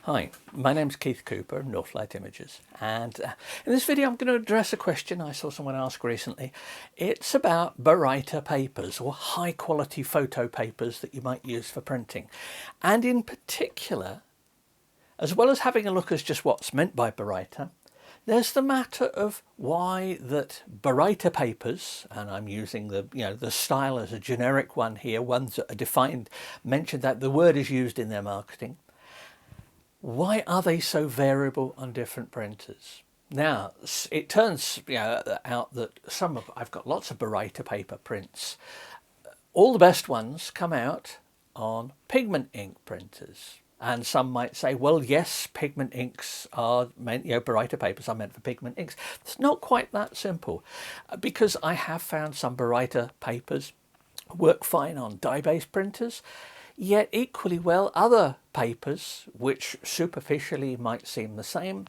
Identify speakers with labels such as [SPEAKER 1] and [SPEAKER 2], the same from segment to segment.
[SPEAKER 1] Hi, my name's Keith Cooper of Northlight Images, and in this video I'm going to address a question I saw someone ask recently. It's about baryta papers, or high quality photo papers that you might use for printing. And in particular, as well as having a look at just what's meant by baryta, there's the matter of why that baryta papers, and I'm using the style as a generic one here, ones that are defined, mentioned that the word is used in their marketing. Why are they so variable on different printers? Now, it turns out that I've got lots of baryta paper prints. All the best ones come out on pigment ink printers. And some might say, well, yes, pigment inks are meant, baryta papers are meant for pigment inks. It's not quite that simple, because I have found some baryta papers work fine on dye-based printers. Yet equally well, other papers, which superficially might seem the same,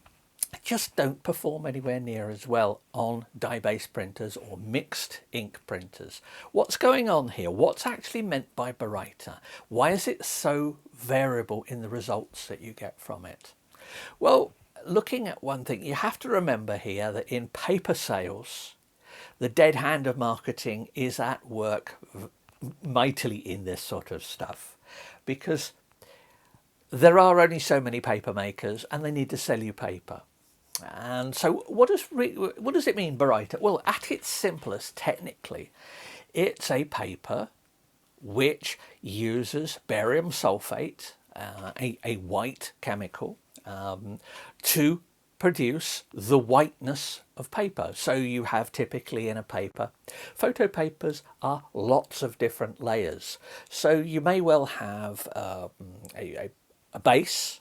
[SPEAKER 1] just don't perform anywhere near as well on dye-based printers or mixed ink printers. What's going on here? What's actually meant by baryta? Why is it so variable in the results that you get from it? Well, looking at one thing, you have to remember here that in paper sales, the dead hand of marketing is at work mightily in this sort of stuff, because there are only so many paper makers and they need to sell you paper. And so what does it mean, baryta? Well, at its simplest, technically, it's a paper which uses barium sulfate, a white chemical, to produce the whiteness of paper. So you have typically in a paper, photo papers are lots of different layers. So you may well have a base,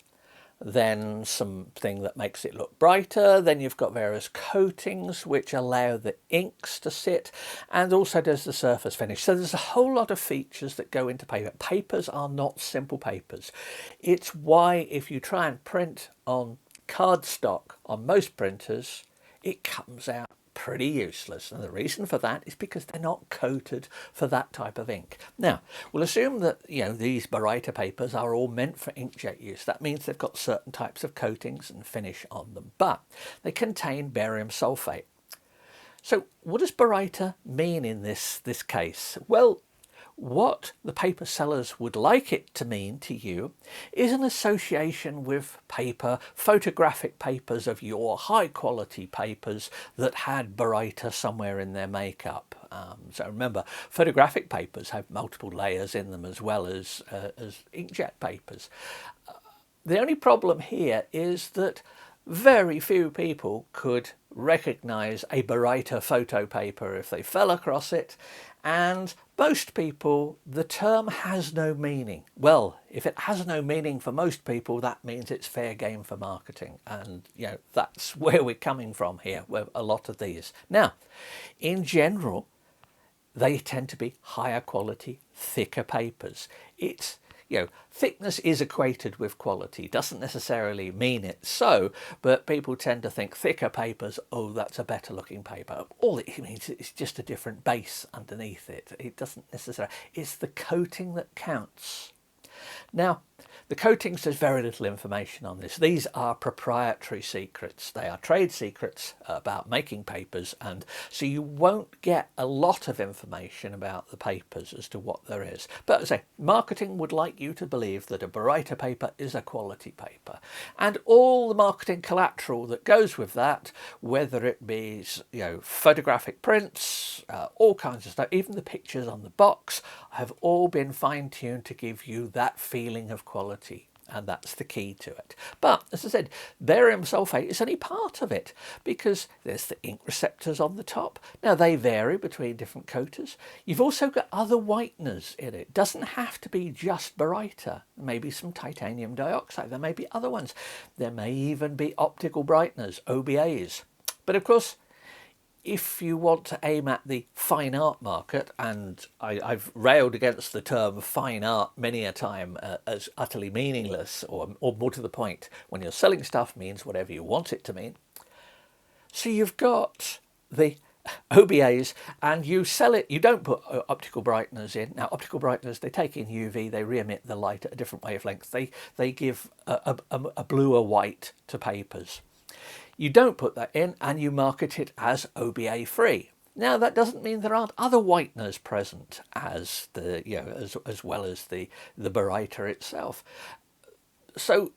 [SPEAKER 1] then something that makes it look brighter, then you've got various coatings which allow the inks to sit, and also there's the surface finish. So there's a whole lot of features that go into paper. Papers are not simple papers. It's why if you try and print on cardstock on most printers, it comes out pretty useless, and the reason for that is because they're not coated for that type of ink. Now, we'll assume that these baryta papers are all meant for inkjet use. That means they've got certain types of coatings and finish on them, but they contain barium sulfate. So what does baryta mean in this case? Well, what the paper sellers would like it to mean to you is an association with paper, photographic papers of your high quality papers that had baryta somewhere in their makeup. So remember, photographic papers have multiple layers in them as well as inkjet papers. The only problem here is that very few people could recognize a baryta photo paper if they fell across it, and most people, the term has no meaning. Well, if it has no meaning for most people, that means it's fair game for marketing, and that's where we're coming from here with a lot of these. Now, in general, they tend to be higher quality, thicker papers. It's thickness is equated with quality. Doesn't necessarily mean it so, but people tend to think thicker papers, oh, that's a better looking paper. All it means is just a different base underneath it. It doesn't necessarily, it's the coating that counts. Now, the coatings, there's very little information on this. These are proprietary secrets. They are trade secrets about making papers, and so you won't get a lot of information about the papers as to what there is. But as I say, marketing would like you to believe that a baryta paper is a quality paper, and all the marketing collateral that goes with that, whether it be photographic prints, all kinds of stuff, even the pictures on the box, have all been fine-tuned to give you that feeling of quality. And that's the key to it. But as I said, barium sulfate is only part of it, because there's the ink receptors on the top. Now, they vary between different coaters. You've also got other whiteners in it. It doesn't have to be just baryta. Maybe some titanium dioxide. There may be other ones. There may even be optical brighteners, OBAs. But of course, if you want to aim at the fine art market, and I've railed against the term fine art many a time as utterly meaningless, or more to the point, when you're selling stuff means whatever you want it to mean. So you've got the OBAs, and you sell it. You don't put optical brighteners in. Now, optical brighteners, they take in UV, they re-emit the light at a different wavelength. They give a blue or white to papers. You don't put that in, and you market it as OBA free. Now, that doesn't mean there aren't other whiteners present as the, you know, as well as the baryta itself. So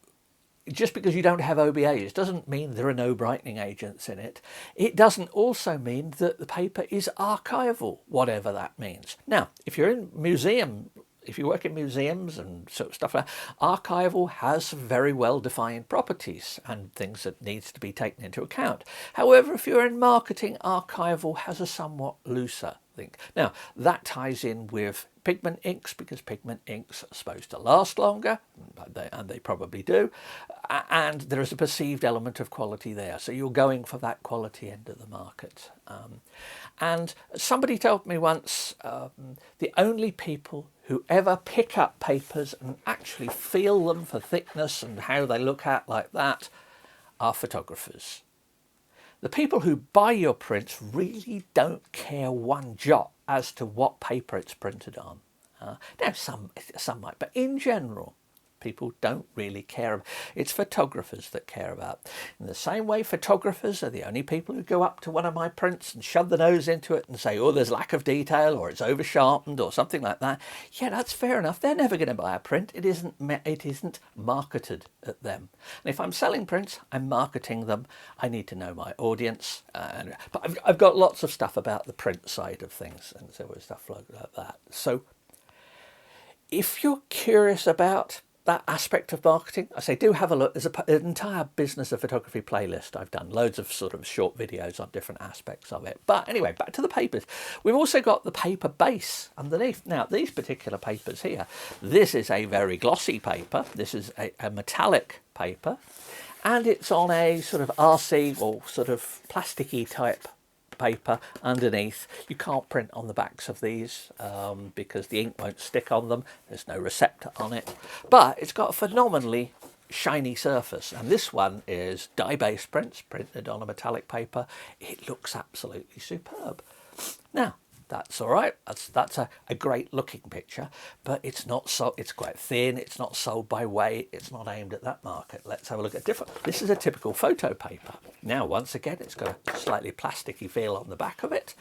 [SPEAKER 1] just because you don't have OBAs doesn't mean there are no brightening agents in it. It doesn't also mean that the paper is archival, whatever that means. Now, if you're in museum, if you work in museums and sort of stuff like that, archival has very well-defined properties and things that needs to be taken into account. However, if you're in marketing, archival has a somewhat looser thing. Now, that ties in with pigment inks, because pigment inks are supposed to last longer, and they probably do, and there is a perceived element of quality there. So you're going for that quality end of the market. And somebody told me once, the only people who ever pick up papers and actually feel them for thickness and how they look at like that are photographers. The people who buy your prints really don't care one jot as to what paper it's printed on. Now, some might, but in general, people don't really care. It's photographers that care about. In the same way, photographers are the only people who go up to one of my prints and shove the nose into it and say, oh, there's lack of detail, or it's over sharpened, or something like that. Yeah, that's fair enough. They're never going to buy a print. It isn't marketed at them. And if I'm selling prints, I'm marketing them. I need to know my audience. But I've got lots of stuff about the print side of things and so stuff like that. So if you're curious about that aspect of marketing, I say do have a look. There's an entire business of photography playlist I've done, loads of sort of short videos on different aspects of it. But anyway, back to the papers. We've also got the paper base underneath. Now, these particular papers here, this is a very glossy paper. This is a metallic paper, and it's on a sort of RC or sort of plasticky type paper underneath. You can't print on the backs of these because the ink won't stick on them. There's no receptor on it, but it's got a phenomenally shiny surface, and this one is dye-based prints printed on a metallic paper. It looks absolutely superb. Now, that's all right. That's a great looking picture, but it's not so. It's quite thin. It's not sold by weight. It's not aimed at that market. Let's have a look at different. This is a typical photo paper. Now, once again, it's got a slightly plasticky feel on the back of it.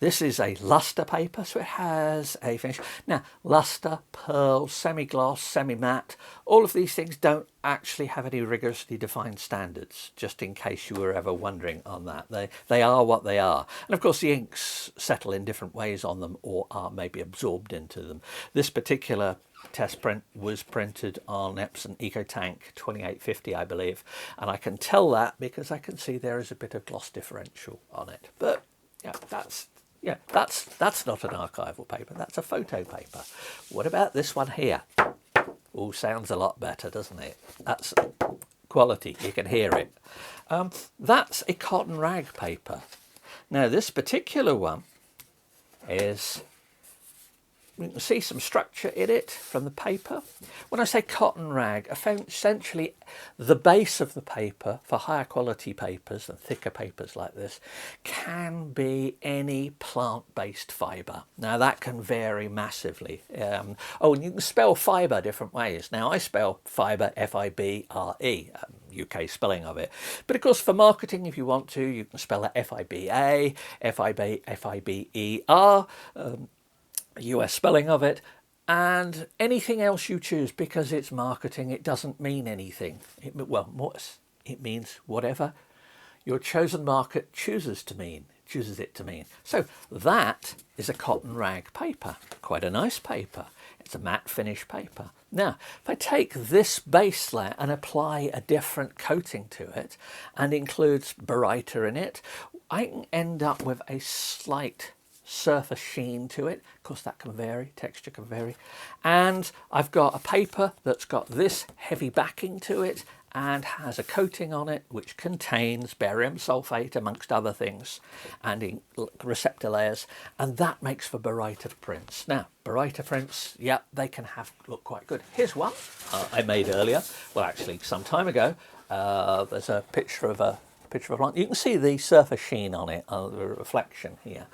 [SPEAKER 1] This is a luster paper, so it has a finish. Now, luster, pearl, semi-gloss, semi-matte, all of these things don't actually have any rigorously defined standards, just in case you were ever wondering on that. They are what they are. And of course, the inks settle in different ways on them or are maybe absorbed into them. This particular test print was printed on Epson EcoTank 2850, I believe, and I can tell that because I can see there is a bit of gloss differential on it. But yeah, that's not an archival paper, that's a photo paper. What about this one here? Oh, sounds a lot better, doesn't it? That's quality, you can hear it. That's a cotton rag paper. Now, this particular one is, you can see some structure in it from the paper. When I say cotton rag, essentially the base of the paper for higher quality papers and thicker papers like this can be any plant-based fibre. Now, that can vary massively. And you can spell fibre different ways. Now, I spell fibre F-I-B-R-E, UK spelling of it. But of course, for marketing, if you want to, you can spell it F-I-B-A, F-I-B-E-R, US spelling of it, and anything else you choose, because it's marketing. It doesn't mean anything. It means whatever your chosen market chooses it to mean. So that is a cotton rag paper, quite a nice paper. It's a matte finish paper. Now, if I take this base layer and apply a different coating to it and includes baryta in it, I can end up with a slight surface sheen to it. Of course, that can vary, texture can vary. And I've got a paper that's got this heavy backing to it and has a coating on it which contains barium sulfate amongst other things and receptor layers, and that makes for baryta prints. Now, baryta prints, yeah, they can look quite good. Here's one I made earlier, well, actually some time ago. There's a picture of a picture of a plant. You can see the surface sheen on it, the reflection here.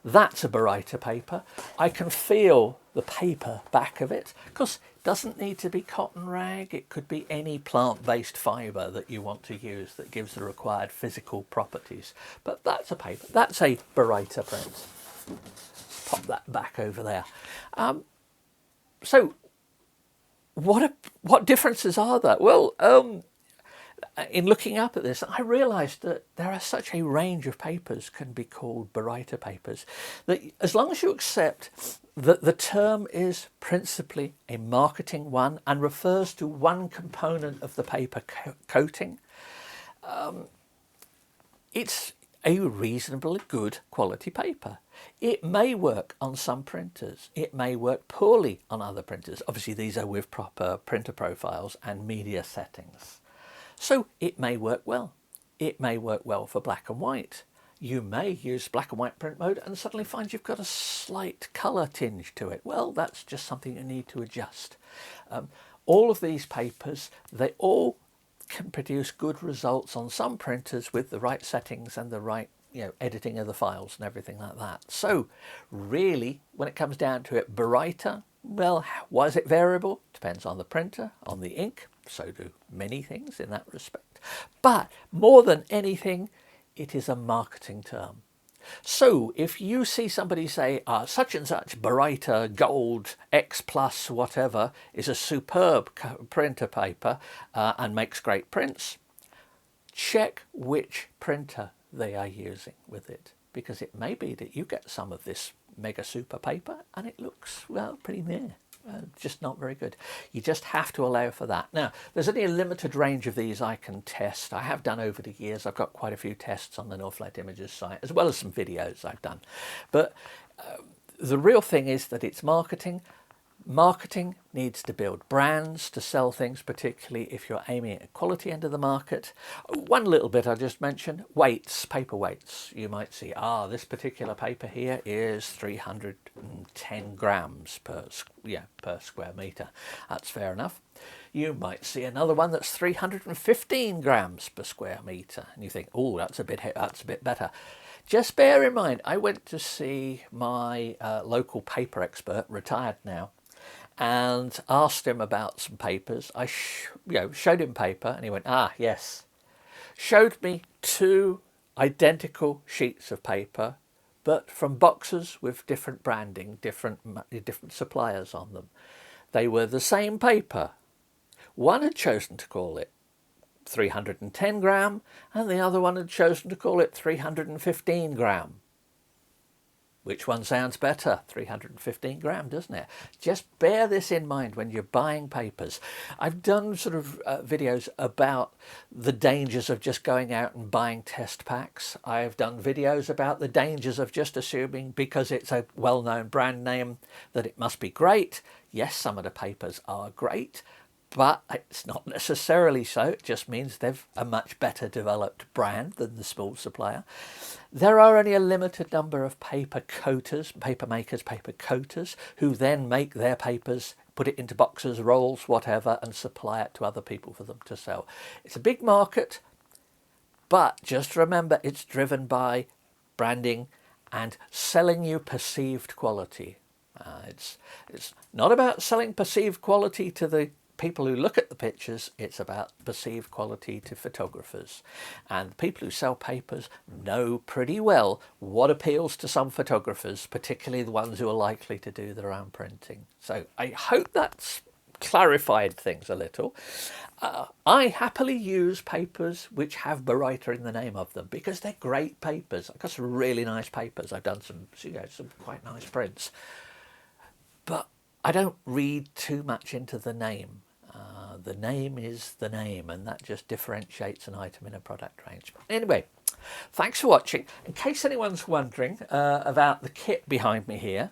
[SPEAKER 1] That's a baryta paper. I can feel the paper back of it. Of course, it doesn't need to be cotton rag. It could be any plant-based fibre that you want to use that gives the required physical properties. But that's a paper. That's a baryta print. Pop that back over there. So what differences are there? Well, in looking up at this, I realised that there are such a range of papers can be called baryta papers, that as long as you accept that the term is principally a marketing one and refers to one component of the paper coating, it's a reasonably good quality paper. It may work on some printers. It may work poorly on other printers. Obviously, these are with proper printer profiles and media settings. So it may work well. It may work well for black and white. You may use black and white print mode and suddenly find you've got a slight colour tinge to it. Well, that's just something you need to adjust. All of these papers, they all can produce good results on some printers with the right settings and the right editing of the files and everything like that. So really, when it comes down to it, baryta, well, why is it variable? Depends on the printer, on the ink. So do many things in that respect. But more than anything, it is a marketing term. So if you see somebody say such and such baryta gold X plus whatever is a superb printer paper and makes great prints, check which printer they are using with it, because it may be that you get some of this mega super paper and it looks, well, pretty meh. Just not very good. You just have to allow for that. Now, there's only a limited range of these I can test. I have done over the years. I've got quite a few tests on the Northlight Images site, as well as some videos I've done. But the real thing is that it's marketing. Marketing needs to build brands to sell things, particularly if you're aiming at the quality end of the market. One little bit I just mentioned, weights, paper weights. You might see, this particular paper here is 310 grams per square metre. That's fair enough. You might see another one that's 315 grams per square metre, and you think, oh, that's a bit better. Just bear in mind, I went to see my local paper expert, retired now, and asked him about some papers. I showed him paper and he went, yes. Showed me two identical sheets of paper, but from boxes with different branding, different suppliers on them. They were the same paper. One had chosen to call it 310 gram and the other one had chosen to call it 315 gram. Which one sounds better? 315 gram, doesn't it? Just bear this in mind when you're buying papers. I've done sort of videos about the dangers of just going out and buying test packs. I've done videos about the dangers of just assuming because it's a well-known brand name that it must be great. Yes, some of the papers are great, but it's not necessarily so. It just means they've a much better developed brand than the small supplier. There are only a limited number of paper coaters, paper makers, paper coaters, who then make their papers, put it into boxes, rolls, whatever, and supply it to other people for them to sell. It's a big market, but just remember it's driven by branding and selling you perceived quality. It's not about selling perceived quality to the people who look at the pictures, it's about perceived quality to photographers. And the people who sell papers know pretty well what appeals to some photographers, particularly the ones who are likely to do their own printing. So I hope that's clarified things a little. I happily use papers which have baryta in the name of them because they're great papers. I've got some really nice papers. I've done some quite nice prints. But I don't read too much into the name. The name is the name, and that just differentiates an item in a product range. Anyway, thanks for watching. In case anyone's wondering about the kit behind me here,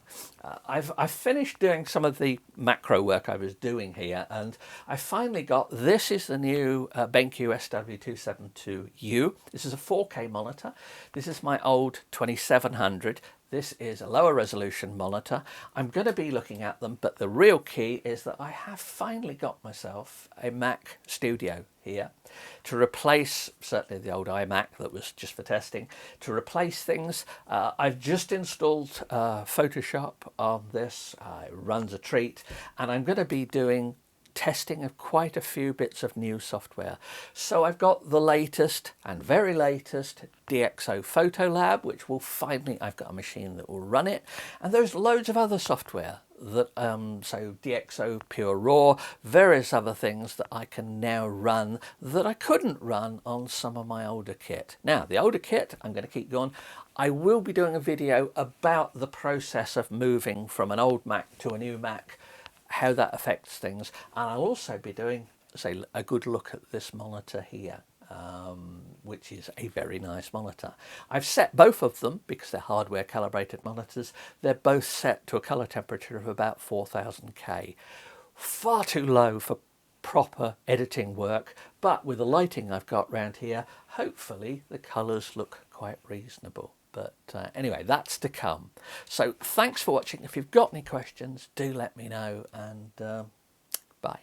[SPEAKER 1] I've finished doing some of the macro work I was doing here, and I finally got, this is the new BenQ SW272U. This is a 4K monitor. This is my old 2700. This is a lower resolution monitor. I'm going to be looking at them, but the real key is that I have finally got myself a Mac Studio here to replace certainly the old iMac that was just for testing, to replace things. I've just installed Photoshop on this. It runs a treat, and I'm going to be doing testing of quite a few bits of new software. So I've got the latest and very latest DxO Photo Lab, which will finally, I've got a machine that will run it, and there's loads of other software that so DxO Pure Raw, various other things that I can now run that I couldn't run on some of my older kit. Now the older kit, I'm going to keep going. I will be doing a video about the process of moving from an old Mac to a new Mac, how that affects things, and I'll also be doing, say, a good look at this monitor here, which is a very nice monitor. I've set both of them, because they're hardware calibrated monitors, they're both set to a colour temperature of about 4000K. Far too low for proper editing work, but with the lighting I've got round here, hopefully the colours look quite reasonable. But anyway, that's to come. So thanks for watching. If you've got any questions, do let me know, and bye.